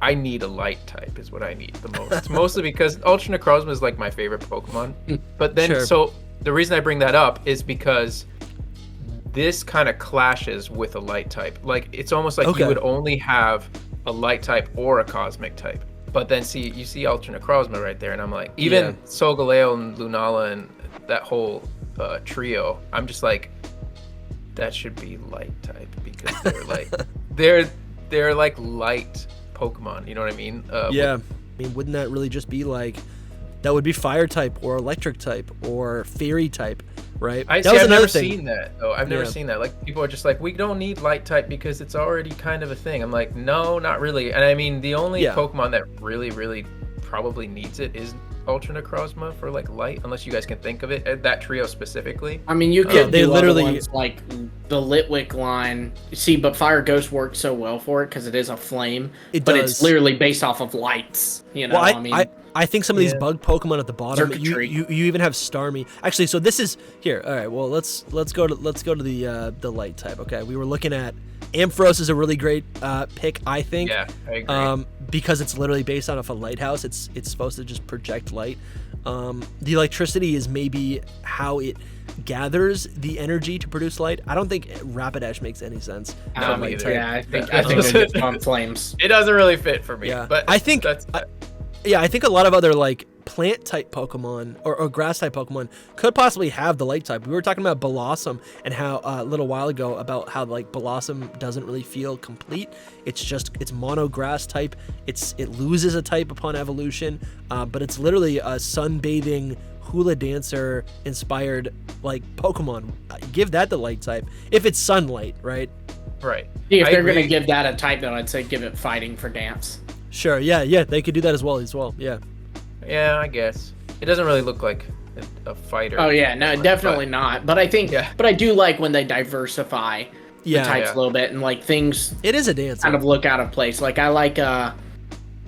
I need a light type is what I need the most. It's mostly because Ultra Necrozma is like my favorite Pokemon. But then, so the reason I bring that up is because this kind of clashes with a light type. Like, it's almost like you would only have a light type or a cosmic type. But then you see Ultra Necrozma right there, and I'm like, even Solgaleo and Lunala and that whole trio, I'm just like, that should be light type because they're like, they're like light Pokemon. You know what I mean? I mean, wouldn't that really just be like, that would be fire type or electric type or fairy type, right? I've never seen that though. I've never seen that. Like, people are just like, we don't need light type because it's already kind of a thing. I'm like, no, not really. And I mean, the only Pokemon that really, really probably needs it is Ultra Necrozma for like light, unless you guys can think of it. That trio specifically. I mean, you could do literally other ones like the Litwick line. See, but Fire Ghost works so well for it because it is a flame. It's literally based off of lights. You know, well, I think some of these bug Pokemon at the bottom. You even have Starmie. Actually, so this is here. All right. Well, let's go to the light type. Okay, we were looking at Ampharos is a really great pick, I think. Yeah, I agree. Because it's literally based on a lighthouse. It's supposed to just project light. The electricity is maybe how it gathers the energy to produce light. I don't think Rapidash makes any sense. No, either. Yeah, I think it's on flames. It doesn't really fit for me. Yeah, but I think that's. I think a lot of other like plant type Pokemon or grass type Pokemon could possibly have the light type. We were talking about Blossom and how a little while ago about how like Blossom doesn't really feel complete. It's mono grass type. It loses a type upon evolution, but it's literally a sunbathing hula dancer inspired like Pokemon. Give that the light type if it's sunlight, right? Right. Yeah, if they're gonna give that a type, though, I'd say give it fighting for dance. Sure. Yeah. They could do that as well. Yeah. Yeah, I guess it doesn't really look like a fighter. Oh yeah, no, definitely not. But I think, but I do like when they diversify the types a little bit and like things. It is a dance. Kind of look out of place. Like I like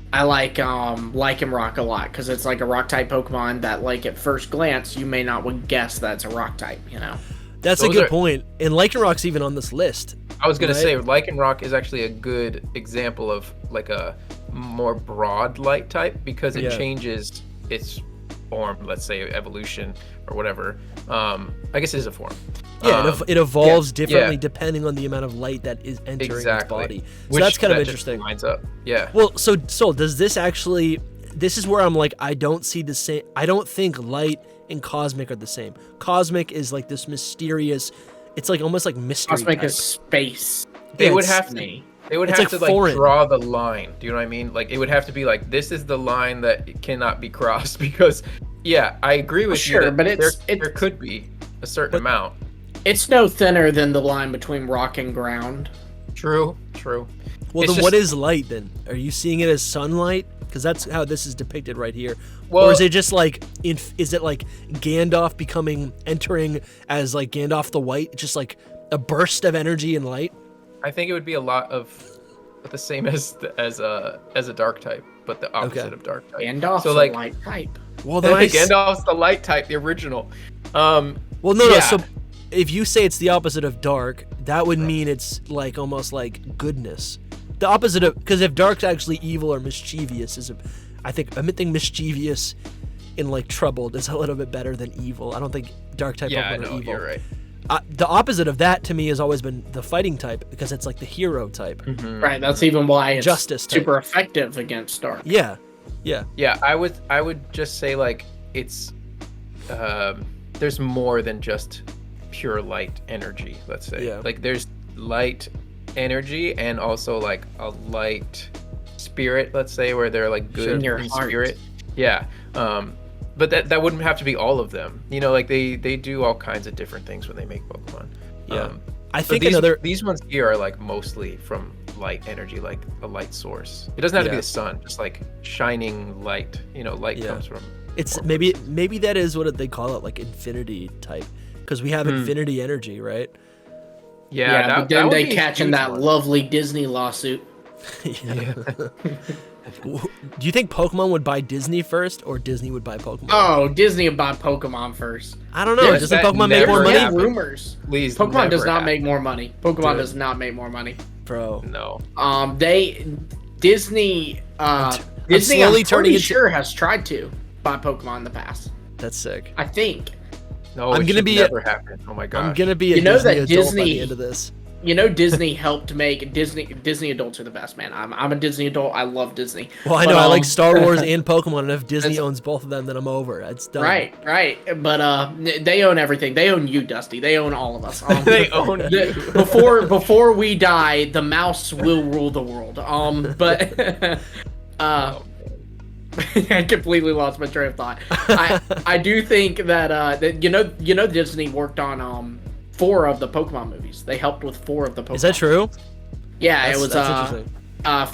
Lycanroc a lot because it's like a rock type Pokemon that like at first glance you may not would guess that's a rock type. You know. That's a good point. And Lycanroc's even on this list. I was gonna say Lycanroc is actually a good example of like a more broad light type because it changes its form, let's say evolution or whatever. I guess it is a form. Yeah, it evolves differently depending on the amount of light that is entering its body. So that's kind of interesting. Lines up. Yeah. Well, so does this actually? This is where I'm like, I don't see the same. I don't think light and cosmic are the same. Cosmic is like this mysterious. It's like almost like mystery. Cosmic is space. They would have to. They would have to like draw the line. Do you know what I mean? Like it would have to be like, this is the line that cannot be crossed because, I agree with you. Sure, but there could be a certain amount. It's no thinner than the line between rock and ground. True. Well, then what is light then? Are you seeing it as sunlight? Because that's how this is depicted right here. Well, or is it just like, is it like Gandalf entering as like Gandalf the White, just like a burst of energy and light? I think it would be a lot of the same as a dark type, but the opposite of dark type. Gandalf's the light type. Well, Gandalf's the light type, the original. No. So if you say it's the opposite of dark, that would mean it's like almost like goodness. The opposite of, because if dark's actually evil or mischievous I think mischievous in like troubled is a little bit better than evil. I don't think dark type Pokemon are evil. You're right. The opposite of that to me has always been the fighting type because it's like the hero type. Mm-hmm. Right. That's even why it's Justice super type. Effective against dark. Yeah. I would just say like it's there's more than just pure light energy. Let's say like there's light energy and also like a light spirit, let's say, where they're like good in your spirit. But that wouldn't have to be all of them. You know, like they do all kinds of different things when they make Pokemon. I think these ones here are like mostly from light energy, like a light source. It doesn't have to be the sun, just like shining light. You know, light comes from. It's maybe that is what they call it, like infinity type, because we have infinity energy, right? Yeah, but then they catch in that lovely Disney lawsuit. Do you think Pokemon would buy Disney first, or Disney would buy Pokemon? Oh, Disney would buy Pokemon first. I don't know. Doesn't Pokemon make more money? Rumors. Please, Pokemon does not make more money. Pokemon does not make more money. Bro. No. Disney, Disney, I'm pretty sure has tried to buy Pokemon in the past. That's sick. I think. No, it should never happen. Oh my gosh. I'm gonna be a Disney adult by the end of this. You know, Disney helped make Disney adults are the best, man. I'm a Disney adult. I love Disney. Well, I know I like Star Wars and Pokemon, and if Disney owns both of them, then I'm over. It's done. Right. But they own everything. They own you, Dusty. They own all of us. They own you. Before we die, the mouse will rule the world. But I completely lost my train of thought. I do think that you know Disney worked on 4 of the Pokemon movies. They helped with 4 of the Pokemon. Is that true? Yeah, it was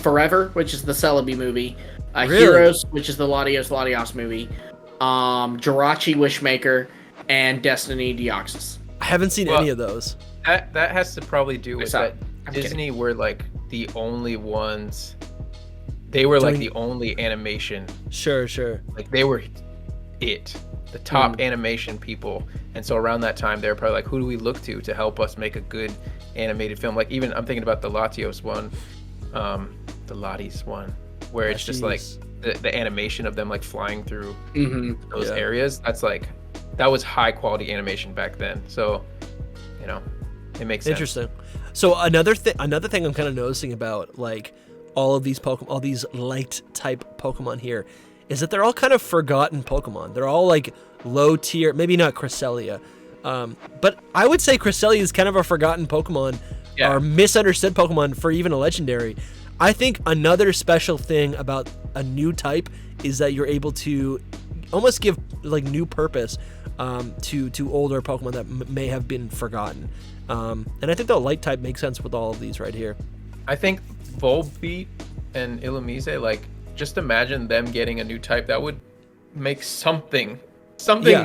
Forever, which is the Celebi movie, Really? Heroes, which is the Latios movie, Jirachi Wishmaker, and Destiny Deoxys. I haven't seen any of those. That has to probably do with that Disney were like the only ones. They were like the only animation. Sure. Like they were the top animation people. And so around that time, they were probably like, who do we look to help us make a good animated film? Like even I'm thinking about the Latios one, the Latios one, where it's just like the animation of them like flying through those areas. That was high quality animation back then. So, it makes sense. Interesting. So another thing I'm kind of noticing about like all of these Pokemon, all these light type Pokemon here, is that they're all kind of forgotten Pokemon. They're all like low tier, maybe not Cresselia, but I would say Cresselia is kind of a forgotten Pokemon or misunderstood Pokemon for even a legendary. I think another special thing about a new type is that you're able to almost give like new purpose to older Pokemon that may have been forgotten. And I think the light type makes sense with all of these right here. I think Volbeat and Illumise, like, just imagine them getting a new type. That would make something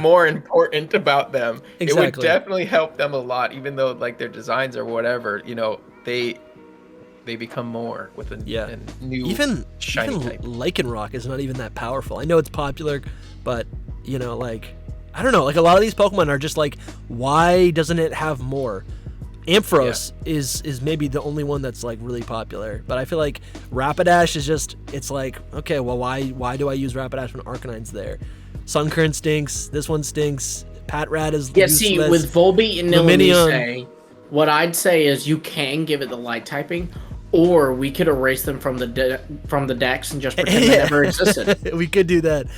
more important about them. Exactly. It would definitely help them a lot, even though like their designs or whatever, they become more with a new shiny type. Lycanroc is not even that powerful. I know it's popular, but like I don't know, like a lot of these Pokemon are just like, why doesn't it have more? Ampharos is maybe the only one that's like really popular, but I feel like Rapidash is just, it's like, okay, well why do I use Rapidash when Arcanine's there? Sunkern stinks, this one stinks, Patrat is useless. See, with Volbeat and Illumise, what I'd say is you can give it the light typing, or we could erase them from the decks and just pretend they never existed. We could do that.